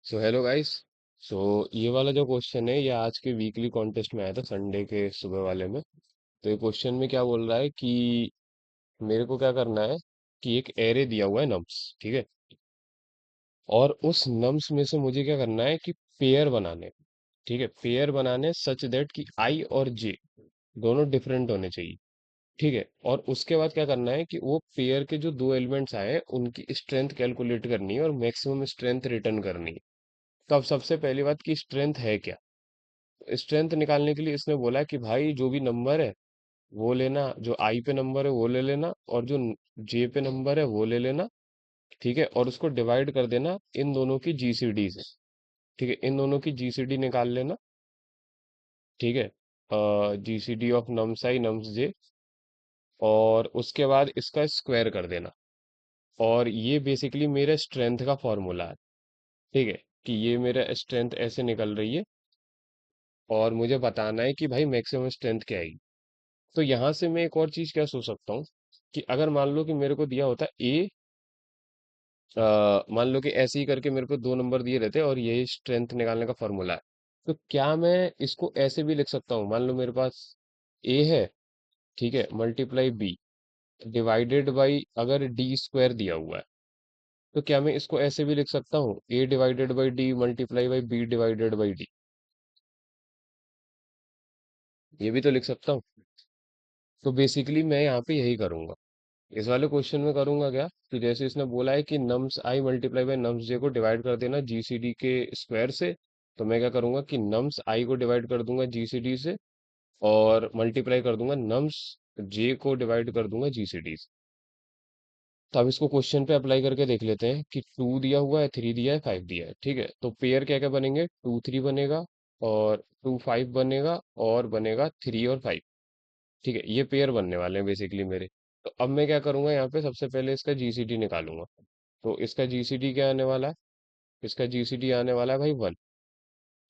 So hello guys. सो ये वाला जो क्वेश्चन है ये आज के वीकली कॉन्टेस्ट में आया था संडे के सुबह वाले में। तो ये क्वेश्चन में क्या बोल रहा है कि मेरे को क्या करना है कि एक एरे दिया हुआ है नम्स, ठीक है। और उस नम्स में से मुझे क्या करना है कि पेयर बनाने, ठीक है, पेयर बनाने सच दैट कि आई और जे दोनों डिफरेंट होने चाहिए, ठीक है। और उसके बाद क्या करना है कि वो पेयर के जो दो एलिमेंट्स आए हैं उनकी स्ट्रेंथ कैलकुलेट करनी है और मैक्सिमम स्ट्रेंथ रिटर्न करनी है। तो अब सबसे पहली बात की स्ट्रेंथ है क्या। स्ट्रेंथ निकालने के लिए इसने बोला है कि भाई जो भी नंबर है वो लेना, जो आई पे नंबर है वो ले लेना और जो जे पे नंबर है वो ले लेना, ठीक है। और उसको डिवाइड कर देना इन दोनों की जीसीडी से, ठीक है। इन दोनों की जीसीडी निकाल लेना, ठीक है। GCD of nums i nums j, और उसके बाद इसका स्क्वायर कर देना। और ये बेसिकली मेरे स्ट्रेंथ का फॉर्मूला है, ठीक है। कि ये मेरा स्ट्रेंथ ऐसे निकल रही है और मुझे बताना है कि भाई मैक्सिमम स्ट्रेंथ क्या है। तो यहाँ से मैं एक और चीज क्या सोच सकता हूँ कि अगर मान लो कि मेरे को दिया होता ए, मान लो कि ऐसे ही करके मेरे को दो नंबर दिए रहते और यही स्ट्रेंथ निकालने का फॉर्मूला है, तो क्या मैं इसको ऐसे भी लिख सकता हूँ। मान लो मेरे पास ए है, ठीक है, मल्टीप्लाई बी डिवाइडेड बाई अगर डी स्क्वायर दिया हुआ है, तो क्या मैं इसको ऐसे भी लिख सकता हूँ A divided by D multiply by B divided by D. ये भी तो लिख सकता हूँ। तो बेसिकली मैं यहाँ पे यही करूंगा। इस वाले क्वेश्चन में करूंगा क्या कि जैसे इसने बोला है कि nums i multiply by nums j को डिवाइड कर देना जीसीडी के स्क्वायर से, तो मैं क्या करूंगा कि नम्स आई को डिवाइड कर दूंगा जीसीडी से और मल्टीप्लाई कर दूंगा नम्स जे को डिवाइड कर दूंगा जीसीडी से। तो अब इसको क्वेश्चन पे अप्लाई करके देख लेते हैं कि टू दिया हुआ है, थ्री दिया है, फाइव दिया है, ठीक है। तो पेयर क्या क्या बनेंगे, टू थ्री बनेगा और टू फाइव बनेगा और बनेगा थ्री और फाइव, ठीक है। ये पेयर बनने वाले हैं बेसिकली मेरे। तो अब मैं क्या करूंगा, यहाँ पे सबसे पहले इसका जीसीडी निकालूंगा। तो इसका जीसीडी क्या आने वाला है, इसका जीसीडी आने वाला है भाई वन,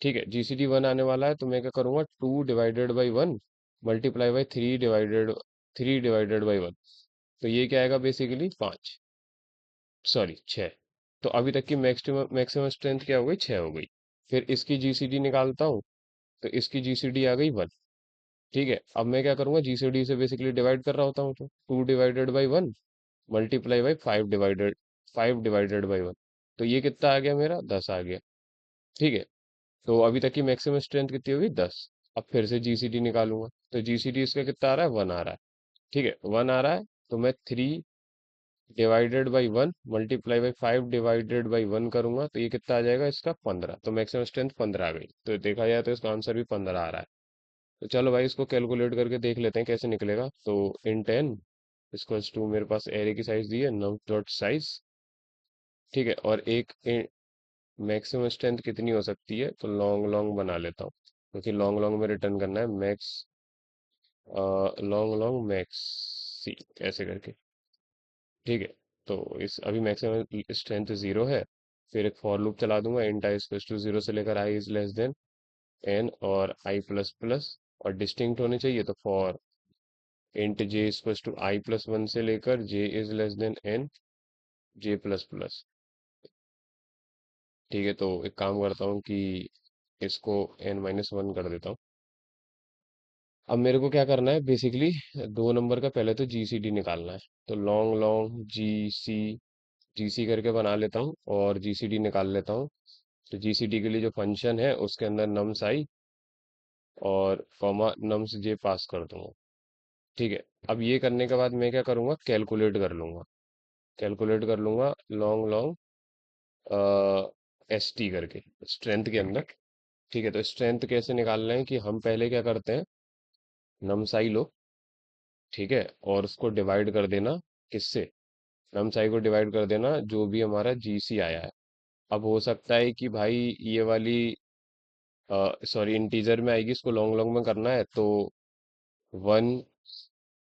ठीक है। जीसीडी वन आने वाला है तो मैं क्या करूंगा, two divided by one multiply by three divided by one. तो ये क्या आएगा बेसिकली पाँच, सॉरी छः। तो अभी तक की मैक्सिमम मैक्सिमम स्ट्रेंथ क्या हो गई, छः हो गई। फिर इसकी जीसीडी निकालता हूँ, तो इसकी जीसीडी आ गई वन, ठीक है। अब मैं क्या करूंगा, जीसीडी से बेसिकली डिवाइड कर रहा होता हूँ, तो two divided by one multiply by five divided by one. तो ये कितना आ गया मेरा, दस आ गया, ठीक है। तो अभी तक की मैक्सिमम स्ट्रेंथ कितनी होगी, दस। अब फिर से जीसीडी निकालूंगा, तो जीसीडी इसका कितना आ रहा है, वन आ रहा है, ठीक है, वन आ रहा है। तो मैं three divided by one multiply by five divided by one करूंगा तो ये कितना आ जाएगा इसका, पंद्रह। तो मैक्सिमम स्ट्रेंथ पंद्रह आ गई। तो देखा जाए तो इसका आंसर भी पंद्रह आ रहा है। तो चलो भाई इसको कैलकुलेट करके देख लेते हैं कैसे निकलेगा। तो इन टेन इक्वल्स टू, मेरे पास एरे की साइज दी है नम डॉट साइज, ठीक है। और एक मैक्सिमम स्ट्रेंथ कितनी हो सकती है, तो लॉन्ग लॉन्ग बना लेता हूँ क्योंकि लॉन्ग लॉन्ग में रिटर्न करना है मैक्स, लॉन्ग लॉन्ग मैक्स सी ऐसे करके, ठीक है। तो इस अभी मैक्सिमम स्ट्रेंथ जीरो है। फिर एक फॉर लूप चला दूंगा, int i equals to zero से लेकर i is less than n और आई प्लस प्लस, और डिस्टिंक्ट होने चाहिए तो for int j equals to i plus one से लेकर j is less than n j plus plus, ठीक है। तो एक काम करता हूँ कि इसको एन माइनस वन कर देता हूँ। अब मेरे को क्या करना है बेसिकली, दो नंबर का पहले तो जीसीडी निकालना है। तो लॉन्ग लॉन्ग जीसी करके बना लेता हूँ और जीसीडी निकाल लेता हूँ। तो जीसीडी के लिए जो फंक्शन है उसके अंदर नम्स आई और कॉमा नम्स जे पास कर दूंगा, ठीक है। अब ये करने के बाद मैं क्या करूँगा, कैलकुलेट कर लूंगा, कैलकुलेट कर लूंगा लॉन्ग लॉन्ग एस टी करके स्ट्रेंथ के अंदर, ठीक है। तो स्ट्रेंथ कैसे निकालना है कि हम पहले क्या करते हैं, नमसाई लो, ठीक है, और उसको डिवाइड कर देना किससे, नमसाई को डिवाइड कर देना जो भी हमारा जीसी आया है। अब हो सकता है कि भाई ये वाली सॉरी इंटीजर में आएगी, इसको लॉन्ग लॉन्ग में करना है तो one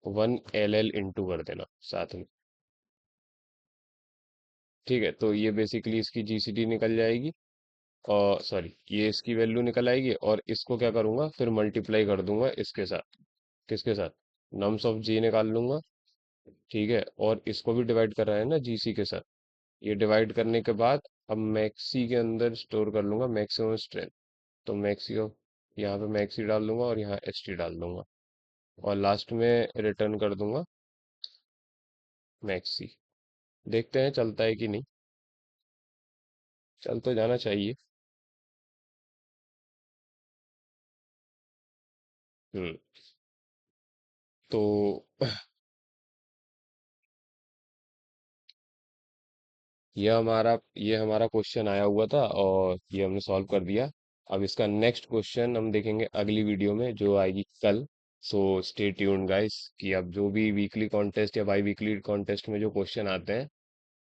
one L L into कर देना साथ में, ठीक है। तो ये बेसिकली इसकी जीसीडी निकल जाएगी और सॉरी ये इसकी वैल्यू निकल आएगी, और इसको क्या करूंगा फिर मल्टीप्लाई कर दूंगा इसके साथ, किसके साथ, नम्स ऑफ जी निकाल लूंगा, ठीक है। और इसको भी डिवाइड कर रहा है ना जीसी के साथ, ये डिवाइड करने के बाद अब मैक्सी के अंदर स्टोर कर लूंगा मैक्सिमम स्ट्रेंथ। तो मैक्सी ऑफ, यहाँ पे मैक्सी डाल दूंगा और यहाँ एस टी डाल दूंगा, और लास्ट में रिटर्न कर दूंगा मैक्सी। देखते हैं चलता है कि नहीं। चल तो जाना चाहिए। हम्म। तो ये हमारा क्वेश्चन आया हुआ था और ये हमने सॉल्व कर दिया। अब इसका नेक्स्ट क्वेश्चन हम देखेंगे अगली वीडियो में जो आएगी कल। सो स्टे ट्यून्ड गाइस, कि अब जो भी वीकली कॉन्टेस्ट या बाई वीकली कॉन्टेस्ट में जो क्वेश्चन आते हैं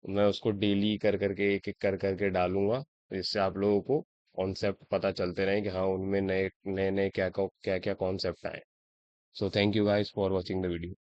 मैं उसको डेली कर करके एक एक कर करके डालूंगा, जिससे आप लोगों को कॉन्सेप्ट पता चलते रहे कि हाँ उनमें नए नए नए क्या क्या क्या कॉन्सेप्ट आए। So thank you guys for watching the video.